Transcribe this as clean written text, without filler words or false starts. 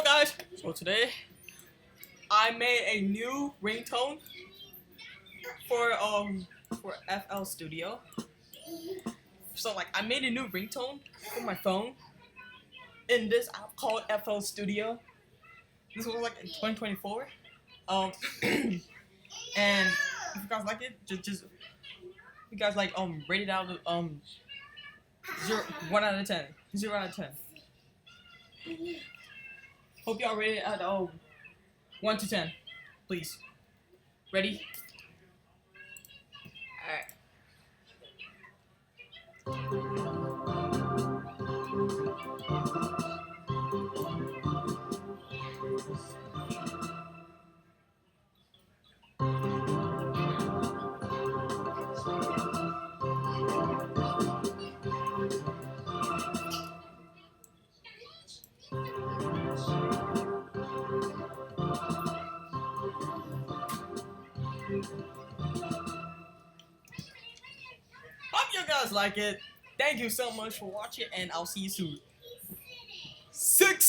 guys, so today I made a new ringtone for FL Studio. So like I made a new ringtone for my phone in this app called FL Studio. This was like in 2024. And if you guys like it, just you guys like rate it out of 1 out of 10. 0 out of 10. Hope y'all rate it at 1 to 10. Please. Ready? Alright. Hope you guys like it. Thank you so much for watching, and I'll see you soon. 6